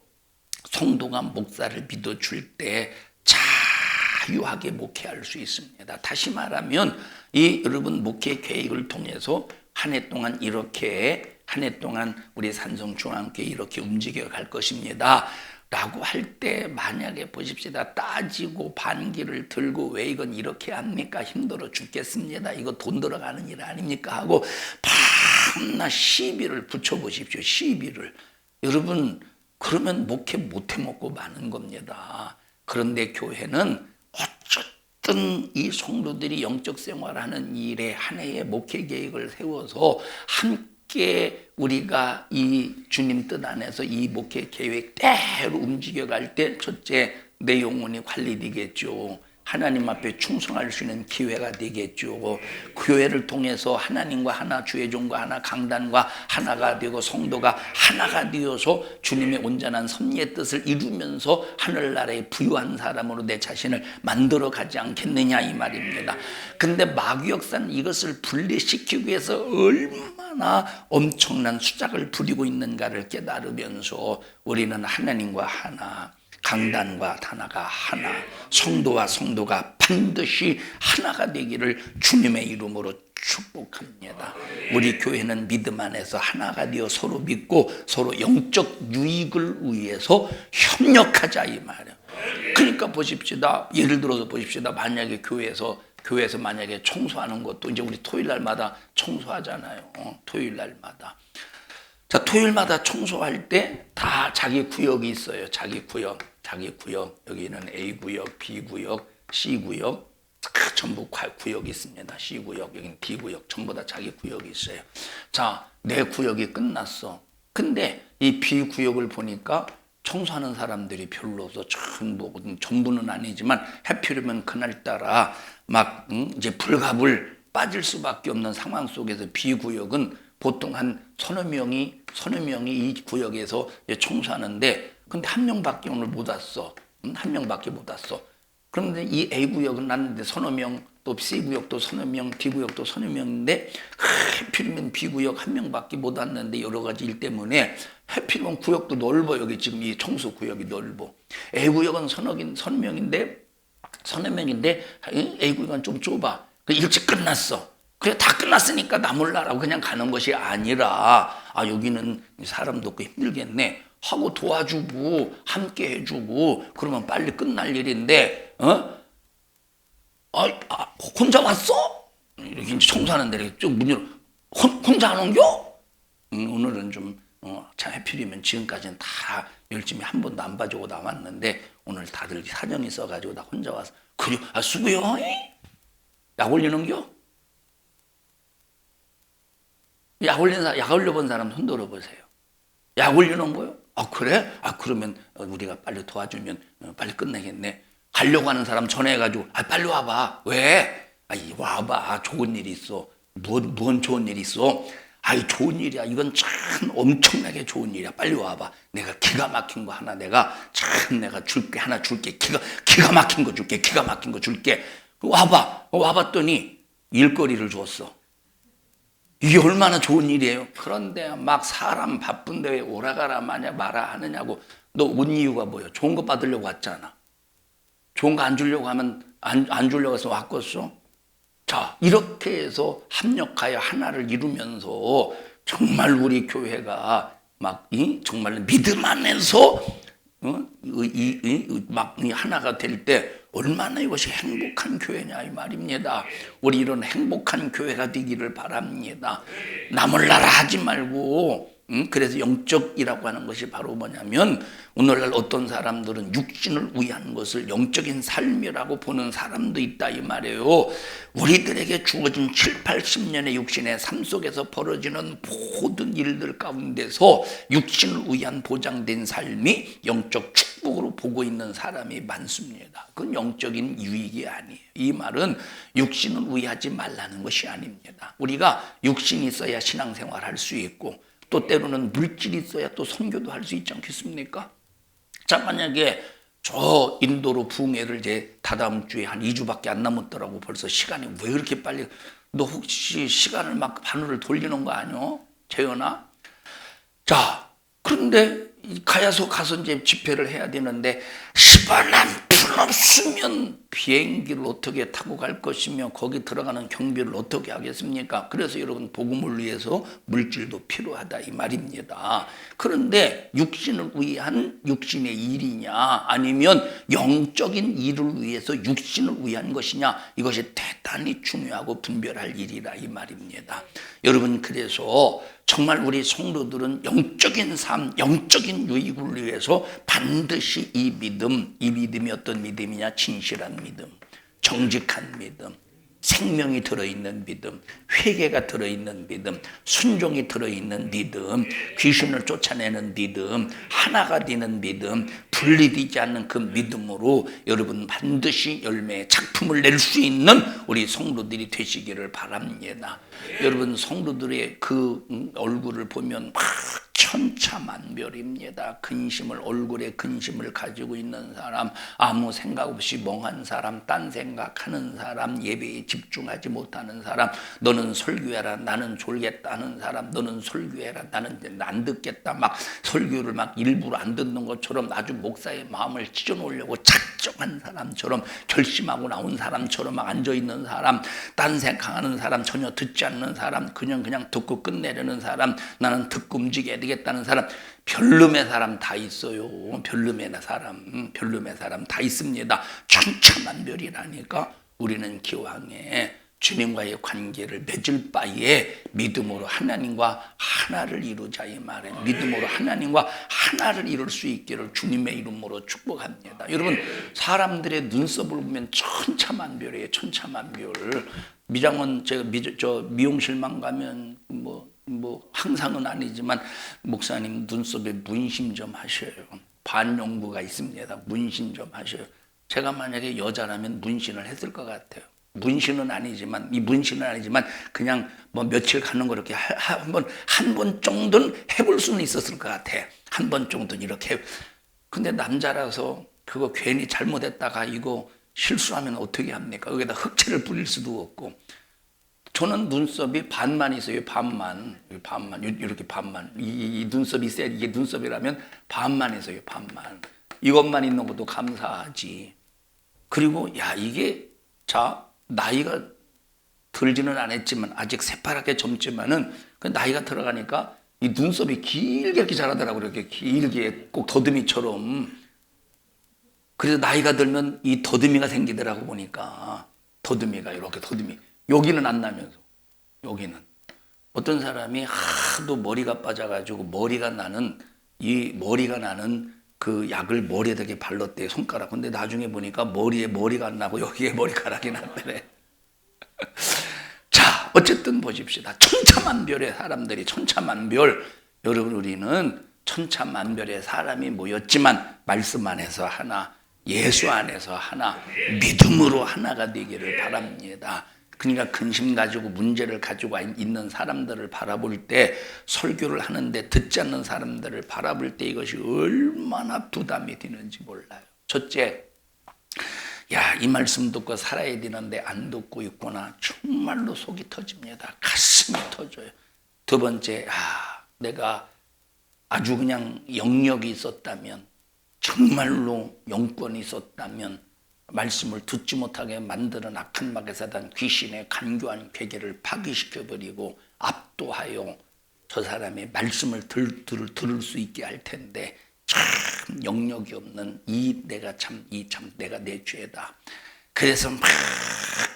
S1: 성도가 목사를 믿어줄 때 자유하게 목회할 수 있습니다. 다시 말하면 이 여러분 목회 계획을 통해서 한 해 동안 이렇게 한 해 동안 우리 산성중앙교회 이렇게 움직여 갈 것입니다 라고 할 때 만약에 보십시다. 따지고 반기를 들고 왜 이건 이렇게 합니까? 힘들어 죽겠습니다. 이거 돈 들어가는 일 아닙니까? 하고 밤낮 시비를 붙여보십시오. 시비를. 여러분 그러면 목회 못해 먹고 마는 겁니다. 그런데 교회는 어쨌든 이 성도들이 영적 생활하는 일에 한 해의 목회 계획을 세워서 함께 우리가 이 주님 뜻 안에서 이 목회 계획대로 움직여갈 때 첫째 내 영혼이 관리되겠죠. 하나님 앞에 충성할 수 있는 기회가 되겠죠. 교회를 통해서 하나님과 하나, 주의 종과 하나, 강단과 하나가 되고 성도가 하나가 되어서 주님의 온전한 섭리의 뜻을 이루면서 하늘나라에 부유한 사람으로 내 자신을 만들어 가지 않겠느냐 이 말입니다. 근데 마귀 역사는 이것을 분리시키기 위해서 얼마나 엄청난 수작을 부리고 있는가를 깨달으면서 우리는 하나님과 하나, 강단과 하나가 하나, 성도와 성도가 반드시 하나가 되기를 주님의 이름으로 축복합니다. 우리 교회는 믿음 안에서 하나가 되어 서로 믿고 서로 영적 유익을 위해서 협력하자 이 말이에요. 그러니까 보십시다. 예를 들어서 보십시다. 만약에 교회에서 만약에 청소하는 것도 이제 우리 토요일 날마다 청소하잖아요. 토요일 날마다. 자, 토요일마다 청소할 때 다 자기 구역이 있어요. 자기 구역. 여기는 A구역, B구역, C구역. 전부 구역이 있습니다. C구역, 여기는 D구역. 전부 다 자기 구역이 있어요. 자, 내 구역이 끝났어. 근데 이 B구역을 보니까 청소하는 사람들이 별로 없어. 전부는 아니지만 해피르면 그날따라 막 이제 불갑을 빠질 수밖에 없는 상황 속에서 B구역은 보통 한 서너 명이 이 구역에서 청소하는데 근데 한 명밖에 오늘 못 왔어. 한 명밖에 못 왔어. 그런데 이 A구역은 났는데 서너 명, 또 C구역도 서너 명, D구역도 서너 명인데 해필이면 B구역 한 명밖에 못 왔는데 여러 가지 일 때문에 해필이면 구역도 넓어. 여기 지금 이 청소 구역이 넓어. A구역은 서너 명인데 A구역은 좀 좁아. 일찍 끝났어. 그래 다 끝났으니까 나 몰라라고 그냥 가는 것이 아니라 여기는 사람도 없고 힘들겠네 하고 도와주고 함께 해주고 그러면 빨리 끝날 일인데 혼자 왔어? 이렇게 이제 청소하는 데를 좀 문 열어 혼자 안 옮겨? 오늘은 좀 참 해필이면 지금까지는 다 열심히 한 번도 안 봐주고 나왔는데 오늘 다들 사정이 있어가지고 나 혼자 와서 그래 수고요. 약 올리는겨? 약 올려본 사람 손 들어보세요. 약 올려놓은 거요? 그래? 그러면 우리가 빨리 도와주면 빨리 끝내겠네. 가려고 하는 사람 전화해가지고 빨리 와봐. 왜? 와봐. 좋은 일이 있어. 뭔 좋은 일이 있어? 좋은 일이야. 이건 참 엄청나게 좋은 일이야. 빨리 와봐. 내가 기가 막힌 거 하나 내가 줄게. 하나 줄게. 기가 막힌 거 줄게. 기가 막힌 거 줄게. 와봐. 와봤더니 일거리를 줬어. 이게 얼마나 좋은 일이에요. 그런데 막 사람 바쁜데 왜 오라가라 마라 하느냐고. 너 온 이유가 뭐예요? 좋은 거 받으려고 왔잖아. 좋은 거 안 주려고 하면 안 주려고 해서 왔겠어? 자, 이렇게 해서 합력하여 하나를 이루면서 정말 우리 교회가 정말 믿음 안에서 하나가 될 때 얼마나 이것이 행복한 교회냐 이 말입니다. 우리 이런 행복한 교회가 되기를 바랍니다. 나 몰라라 하지 말고 그래서 영적이라고 하는 것이 바로 뭐냐면 오늘날 어떤 사람들은 육신을 위한 것을 영적인 삶이라고 보는 사람도 있다 이 말이에요. 우리들에게 주어진 7, 80년의 육신의 삶 속에서 벌어지는 모든 일들 가운데서 육신을 위한 보장된 삶이 영적 축복으로 보고 있는 사람이 많습니다. 그건 영적인 유익이 아니에요. 이 말은 육신을 위하지 말라는 것이 아닙니다. 우리가 육신이 있어야 신앙생활 할 수 있고 또 때로는 물질이 있어야 또 선교도 할 수 있지 않겠습니까? 자, 만약에 저 인도로 부흥회를 이제 다다음 주에 한 2주밖에 안 남았더라고. 벌써 시간이 왜 이렇게 빨리. 너 혹시 시간을 막 바늘을 돌리는 거 아니야? 재현아? 자, 그런데 가서 이제 집회를 해야 되는데 10원 한 푼 없으면 비행기를 어떻게 타고 갈 것이며 거기 들어가는 경비를 어떻게 하겠습니까? 그래서 여러분 복음을 위해서 물질도 필요하다 이 말입니다. 그런데 육신을 위한 육신의 일이냐 아니면 영적인 일을 위해서 육신을 위한 것이냐, 이것이 대단히 중요하고 분별할 일이라 이 말입니다. 여러분, 그래서 정말 우리 성도들은 영적인 삶, 영적인 유익을 위해서 반드시 이 믿음이 어떤 믿음이냐? 진실한 믿음, 정직한 믿음, 생명이 들어있는 믿음, 회개가 들어있는 믿음, 순종이 들어있는 믿음, 귀신을 쫓아내는 믿음, 하나가 되는 믿음, 분리되지 않는 그 믿음으로 여러분 반드시 열매의 작품을 낼 수 있는 우리 성도들이 되시기를 바랍니다. 여러분, 성도들의 그 얼굴을 보면 막 천차만별입니다. 얼굴에 근심을 가지고 있는 사람, 아무 생각 없이 멍한 사람, 딴 생각하는 사람, 예배에 집중하지 못하는 사람, 너는 설교해라 나는 졸겠다는 사람, 너는 설교해라 나는 안 듣겠다, 막 설교를 막 일부러 안 듣는 것처럼 아주 목사의 마음을 찢어놓으려고 작정한 사람처럼, 결심하고 나온 사람처럼 막 앉아있는 사람, 딴 생각하는 사람, 전혀 듣지 않는 사람, 그냥 듣고 끝내려는 사람, 나는 듣고 움직여야 되겠다는 사람, 별름의 사람 다 있어요. 별름의 사람 다 있습니다. 천차만별이라니까. 우리는 기왕에 주님과의 관계를 맺을 바에 믿음으로 하나님과 하나를 이루자 이 말에, 믿음으로 하나님과 하나를 이룰 수 있기를 주님의 이름으로 축복합니다. 여러분, 사람들의 눈썹을 보면 천차만별이에요. 천차만별. 미장원, 제가 미용실만 가면 뭐 항상은 아니지만 목사님 눈썹에 문신 좀 하셔요. 반영구가 있습니다. 문신 좀 하셔요. 제가 만약에 여자라면 문신을 했을 것 같아요. 문신은 아니지만 그냥 뭐 며칠 가는 거 이렇게 한 번 정도는 해볼 수는 있었을 것 같아. 한 번 정도는 이렇게. 근데 남자라서 그거 괜히 잘못했다가 이거 실수하면 어떻게 합니까? 여기다 흑채를 뿌릴 수도 없고. 저는 눈썹이 반만 있어요. 반만. 이렇게 반만. 이 눈썹이 있어야, 이게 눈썹이라면 반만 있어요. 반만. 이것만 있는 것도 감사하지. 그리고 이게 나이가 들지는 않았지만 아직 새파랗게 젊지만은 그 나이가 들어가니까 이 눈썹이 길게 이렇게 자라더라고요. 이렇게 길게 꼭 더듬이처럼. 그래서 나이가 들면 이 더듬이가 생기더라고 보니까. 더듬이가 이렇게 여기는 안 나면서, 여기는. 어떤 사람이 하도 머리가 빠져가지고 머리가 나는 그 약을 머리에 되게 발랐대요, 손가락. 근데 나중에 보니까 머리에 머리가 안 나고 여기에 머리카락이 났대래. 자, 어쨌든 보십시다. 천차만별의 사람들이, 천차만별. 여러분, 우리는 천차만별의 사람이 모였지만 말씀 안에서 하나, 예수 안에서 하나, 믿음으로 하나가 되기를 바랍니다. 그러니까 근심 가지고 문제를 가지고 있는 사람들을 바라볼 때, 설교를 하는데 듣지 않는 사람들을 바라볼 때 이것이 얼마나 부담이 되는지 몰라요. 첫째, 이 말씀 듣고 살아야 되는데 안 듣고 있구나. 정말로 속이 터집니다. 가슴이 터져요. 두 번째, 내가 아주 그냥 영역이 있었다면, 정말로 영권이 있었다면 말씀을 듣지 못하게 만드는 악한 마귀 사단 귀신의 간교한 괴계를 파괴시켜버리고 압도하여 저 사람의 말씀을 들을 수 있게 할 텐데, 참 영역이 없는 내가 내 죄다. 그래서 막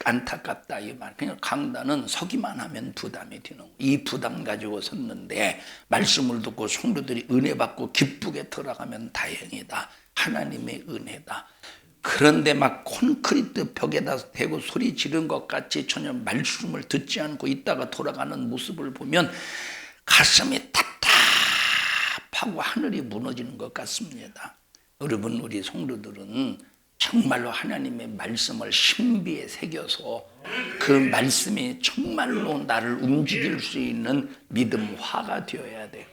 S1: 안타깝다 이 말. 그냥 강단은 서기만 하면 부담이 되는 거예요. 이 부담 가지고 섰는데 말씀을 듣고 성도들이 은혜 받고 기쁘게 들어가면 다행이다. 하나님의 은혜다. 그런데 막 콘크리트 벽에다 대고 소리 지른 것 같이 전혀 말씀을 듣지 않고 있다가 돌아가는 모습을 보면 가슴이 답답하고 하늘이 무너지는 것 같습니다. 여러분, 우리 성도들은 정말로 하나님의 말씀을 신비에 새겨서 그 말씀이 정말로 나를 움직일 수 있는 믿음화가 되어야 돼.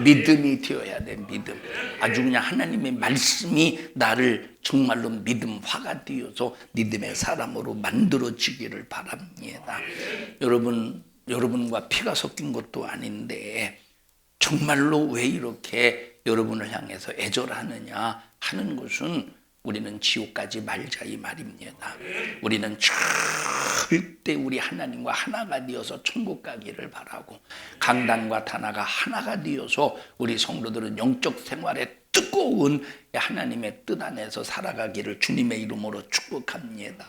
S1: 믿음이 되어야 돼. 믿음. 아주 그냥 하나님의 말씀이 나를 정말로 믿음화가 되어서 믿음의 사람으로 만들어지기를 바랍니다. 여러분과 피가 섞인 것도 아닌데 정말로 왜 이렇게 여러분을 향해서 애절하느냐 하는 것은 우리는 지옥 가지 말자 이 말입니다. 우리는 절대 우리 하나님과 하나가 되어서 천국 가기를 바라고, 강단과 다나가 하나가 되어서 우리 성도들은 영적 생활에 뜨거운 하나님의 뜻 안에서 살아가기를 주님의 이름으로 축복합니다.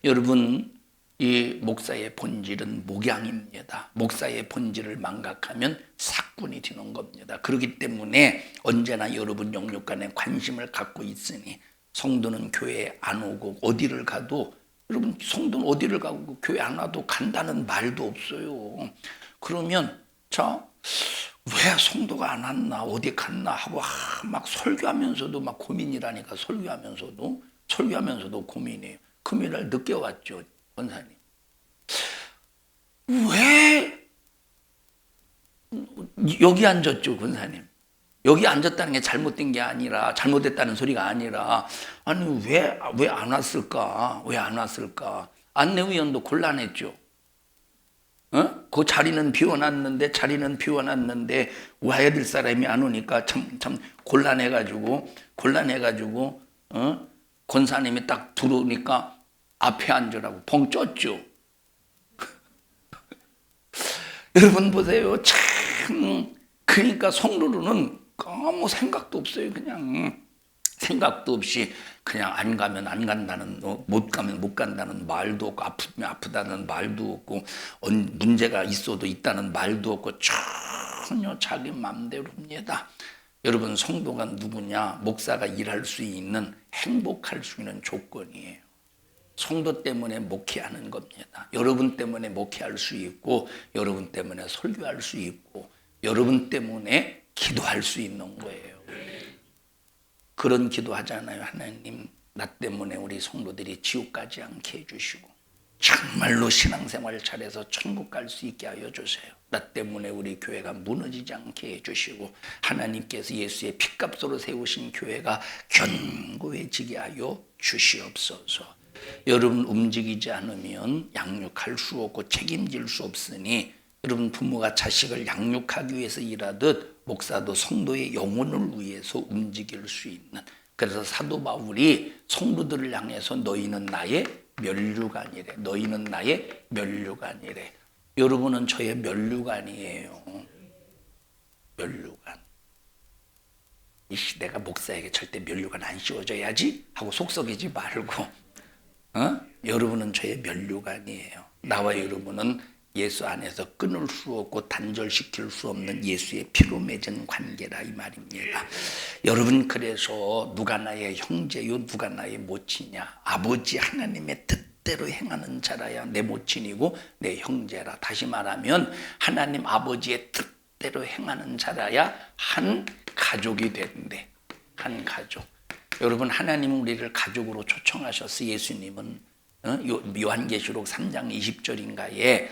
S1: 여러분, 이 목사의 본질은 목양입니다. 목사의 본질을 망각하면 사꾼이 되는 겁니다. 그렇기 때문에 언제나 여러분 영육간에 관심을 갖고 있으니, 성도는 교회에 안 오고 어디를 가도, 여러분 성도는 어디를 가고 교회 안 와도 간다는 말도 없어요. 그러면 자, 왜 성도가 안 왔나 어디 갔나 하고 막 설교하면서도 막 고민이라니까. 설교하면서도 고민이에요. 금요일날 늦게 왔죠, 권사님. 왜 여기 앉았죠, 권사님? 여기 앉았다는 게 잘못된 게 아니라, 잘못됐다는 소리가 아니라, 아니 왜 안 왔을까? 왜 안 왔을까? 안내위원도 곤란했죠. 그 자리는 비워놨는데 와야 될 사람이 안 오니까 참 곤란해가지고 권사님이 딱 들어오니까 앞에 앉으라고 벙 쪘죠. 여러분 보세요. 참, 그러니까 성도로는 아무 생각도 없어요. 그냥 생각도 없이 그냥 안 가면 안 간다는, 못 가면 못 간다는 말도 없고, 아프면 아프다는 말도 없고, 문제가 있어도 있다는 말도 없고, 전혀 자기 마음대로입니다. 여러분, 성도가 누구냐? 목사가 일할 수 있는, 행복할 수 있는 조건이에요. 성도 때문에 목회하는 겁니다. 여러분 때문에 목회할 수 있고, 여러분 때문에 설교할 수 있고, 여러분 때문에 기도할 수 있는 거예요. 그런 기도하잖아요. 하나님, 나 때문에 우리 성도들이 지옥 가지 않게 해주시고, 정말로 신앙생활을 잘해서 천국 갈 수 있게 하여 주세요. 나 때문에 우리 교회가 무너지지 않게 해주시고, 하나님께서 예수의 피값으로 세우신 교회가 견고해지게 하여 주시옵소서. 여러분, 움직이지 않으면 양육할 수 없고 책임질 수 없으니, 여러분 부모가 자식을 양육하기 위해서 일하듯 목사도 성도의 영혼을 위해서 움직일 수 있는, 그래서 사도 바울이 성도들을 향해서 너희는 나의 면류관이래. 너희는 나의 면류관이래. 여러분은 저의 면류관이에요. 면류관. 이 시대가 목사에게 절대 면류관 안 씌워줘야지 하고 속썩이지 말고, 여러분은 저의 면류관이에요. 나와 여러분은 예수 안에서 끊을 수 없고 단절시킬 수 없는 예수의 피로 맺은 관계라 이 말입니다. 여러분, 그래서 누가 나의 형제요 누가 나의 모친이냐? 아버지 하나님의 뜻대로 행하는 자라야 내 모친이고 내 형제라. 다시 말하면 하나님 아버지의 뜻대로 행하는 자라야 한 가족이 되는데, 한 가족. 여러분, 하나님은 우리를 가족으로 초청하셨어요. 예수님은 요한계시록 3장 20절인가에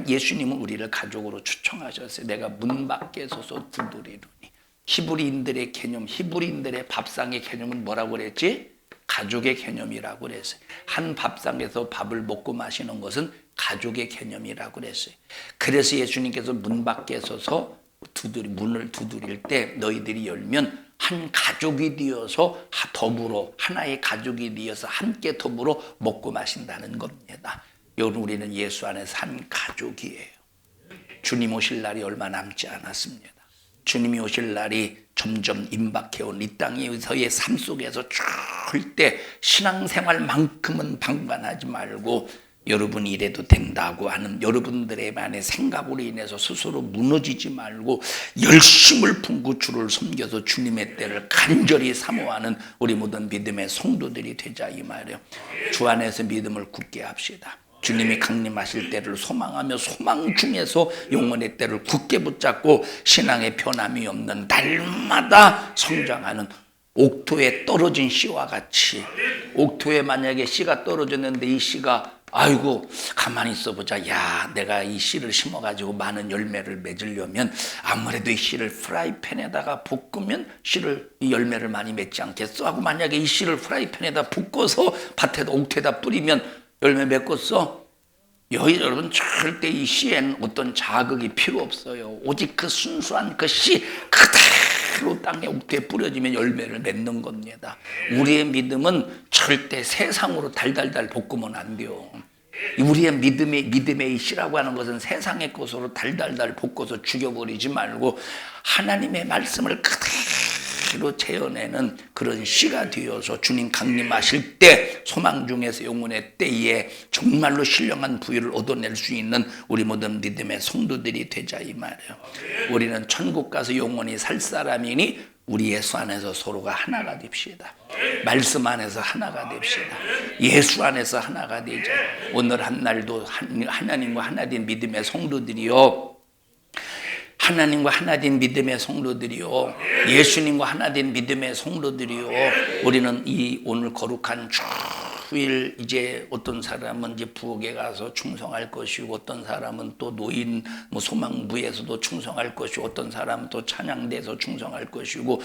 S1: 예수님은 우리를 가족으로 초청하셨어요. 내가 문 밖에 서서 두드리노니. 히브리인들의 개념, 히브리인들의 밥상의 개념은 뭐라고 그랬지? 가족의 개념이라고 그랬어요. 한 밥상에서 밥을 먹고 마시는 것은 가족의 개념이라고 그랬어요. 그래서 예수님께서 문 밖에 서서 문을 두드릴 때 너희들이 열면 한 가족이 되어서 더불어, 하나의 가족이 되어서 함께 더불어 먹고 마신다는 겁니다. 여러분, 우리는 예수 안에서 한 가족이에요. 주님 오실 날이 얼마 남지 않았습니다. 주님이 오실 날이 점점 임박해온 이 땅에서의 삶 속에서 절대 신앙생활만큼은 방관하지 말고, 여러분이 이래도 된다고 하는 여러분들의 만의 생각으로 인해서 스스로 무너지지 말고 열심을 품고 주를 섬겨서 주님의 때를 간절히 사모하는 우리 모든 믿음의 성도들이 되자 이 말이에요. 주 안에서 믿음을 굳게 합시다. 주님이 강림하실 때를 소망하며 소망 중에서 영혼의 때를 굳게 붙잡고 신앙의 변함이 없는 날마다 성장하는, 옥토에 떨어진 씨와 같이, 옥토에 만약에 씨가 떨어졌는데 이 씨가 아이고 가만히 있어보자, 야 내가 이 씨를 심어가지고 많은 열매를 맺으려면 아무래도 이 씨를 프라이팬에다가 볶으면 이 열매를 많이 맺지 않겠어 하고, 만약에 이 씨를 프라이팬에다 볶아서 밭에다 옥토에다 뿌리면 열매 맺겠어? 여러분, 절대 이 씨에는 어떤 자극이 필요 없어요. 오직 그 순수한 그 씨 그대로 땅에 옥토에 뿌려지면 열매를 맺는 겁니다. 우리의 믿음은 절대 세상으로 달달달 볶으면 안 돼요. 우리의 믿음의 씨라고 하는 것은 세상의 것으로 달달달 볶아서 죽여버리지 말고 하나님의 말씀을 그대로 재현해는 그런 씨가 되어서 주님 강림하실 때 소망 중에서 영혼의 때에 정말로 신령한 부유를 얻어낼 수 있는 우리 모든 믿음의 성도들이 되자 이 말이에요. 우리는 천국 가서 영원히 살 사람이니 우리 예수 안에서 서로가 하나가 됩시다. 말씀 안에서 하나가 됩시다. 예수 안에서 하나가 되자. 오늘 한 날도 하나님과 하나 된 믿음의 성도들이요, 하나님과 하나 된 믿음의 성도들이요, 예수님과 하나 된 믿음의 성도들이요, 우리는 이 오늘 거룩한 주일 이제 어떤 사람은 이제 부엌에 가서 충성할 것이고, 어떤 사람은 또 노인 소망부에서도 충성할 것이고, 어떤 사람은 또 찬양대에서 충성할 것이고,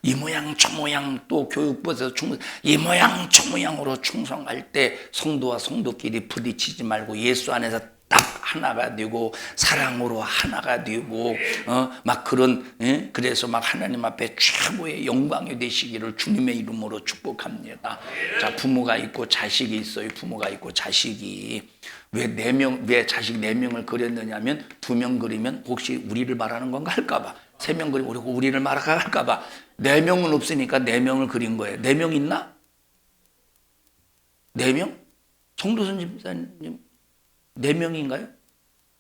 S1: 이 모양 저 모양 또 교육부에서 이 모양 저 모양으로 충성할 때 성도와 성도끼리 부딪히지 말고 예수 안에서 딱 하나가 되고 사랑으로 하나가 되고 막 그런 그래서 막 하나님 앞에 최고의 영광이 되시기를 주님의 이름으로 축복합니다. 자, 부모가 있고 자식이 있어요. 부모가 있고 자식이 왜 자식 4명을 그렸느냐면 2명 그리면 혹시 우리를 말하는 건가 할까봐, 3명 그리고 우리를 말할까 할까봐 4명은 없으니까 4명을 그린 거예요. 4명 있나? 4명? 정도선 집사님 4명인가요?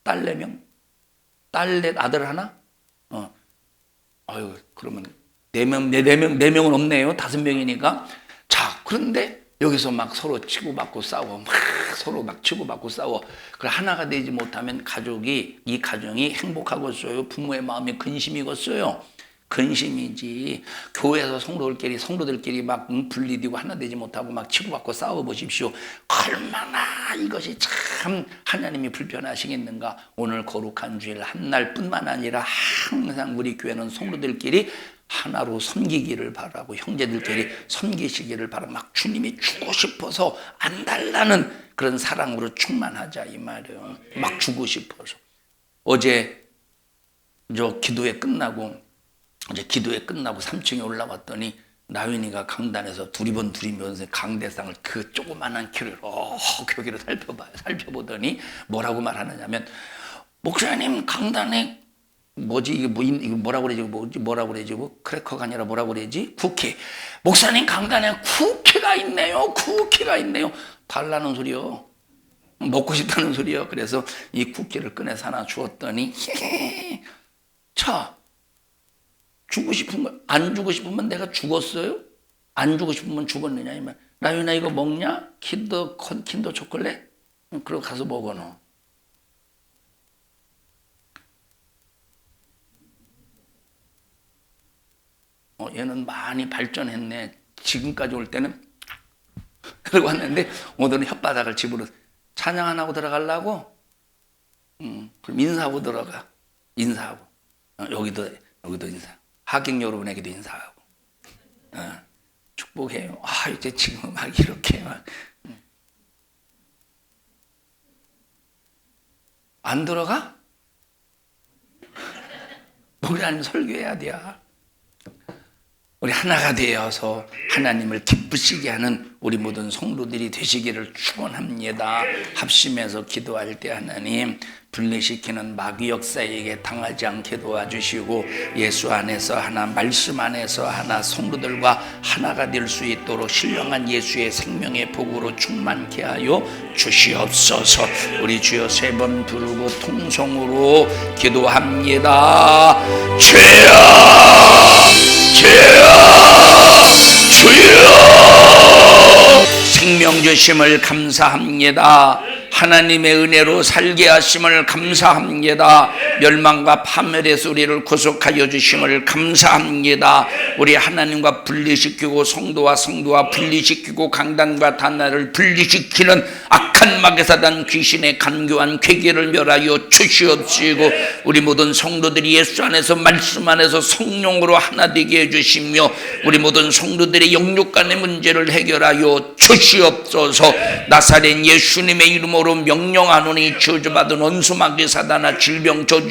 S1: 딸 4명? 딸 4, 아들 하나? 아유, 그러면 4명은 없네요. 5명이니까. 자, 그런데 여기서 막 서로 치고받고 싸워. 막 서로 막 치고받고 싸워. 그 하나가 되지 못하면 이 가정이 행복하겠어요? 부모의 마음이 근심이겠어요? 근심이지. 교회에서 성도들끼리 막 분리되고 하나 되지 못하고 막 치고받고 싸워 보십시오. 얼마나 이것이 참 하나님이 불편하시겠는가. 오늘 거룩한 주일 한 날뿐만 아니라 항상 우리 교회는 성도들끼리 하나로 섬기기를 바라고, 형제들끼리 섬기시기를 바라고, 막 주님이 주고 싶어서 안 달라는 그런 사랑으로 충만하자 이 말이에요. 막 주고 싶어서. 어제 기도회 끝나고 3층에 올라왔더니 나윤이가 강단에서 두리번두리면서 강대상을 그 조그만한 키를 거기로 살펴보더니 뭐라고 말하느냐면, 목사님 강단에 이게 뭐라고 그러지? 크래커가 아니라 뭐라고 그러지? 쿠키. 목사님 강단에 쿠키가 있네요. 달라는 소리요. 먹고 싶다는 소리요. 그래서 이 쿠키를 꺼내서 하나 주었더니 자, 안 주고 싶으면 내가 죽었어요? 안 주고 싶으면 죽었느냐 이 말. 나윤아 이거 먹냐? 킨더 초콜릿? 그러고 가서 먹어 너. 얘는 많이 발전했네. 지금까지 올 때는 그러고 왔는데 오늘은 혓바닥을 집으로 찬양 안 하고 들어가려고? 그럼 인사하고 들어가. 인사하고. 여기도 인사. 하객 여러분에게도 인사하고. 축복해요. 이제 지금 막 이렇게 막. 안 들어가? 목사님 설교해야 돼. 우리 하나가 되어서 하나님을 기쁘시게 하는 우리 모든 성도들이 되시기를 축원합니다. 합심해서 기도할 때 하나님 분리시키는 마귀 역사에게 당하지 않게 도와주시고, 예수 안에서 하나, 말씀 안에서 하나, 성도들과 하나가 될 수 있도록 신령한 예수의 생명의 복으로 충만케 하여 주시옵소서. 우리 주여 3번 부르고 통성으로 기도합니다. 주여 생명 주심을 감사합니다. 하나님의 은혜로 살게 하심을 감사합니다. 멸망과 파멸에서 우리를 구속하여 주심을 감사합니다. 우리 하나님과 분리시키고 성도와 분리시키고 강단과 단나를 분리시키는 악한 마귀사단 귀신의 간교한 괴계를 멸하여 주시옵시고, 우리 모든 성도들이 예수 안에서 말씀 안에서 성령으로 하나 되게 해주시며, 우리 모든 성도들의 영육 간의 문제를 해결하여 주시옵소서. 나사렛 예수님의 이름으로 명령하노니 저주받은 원수 마귀 사단아, 질병 저주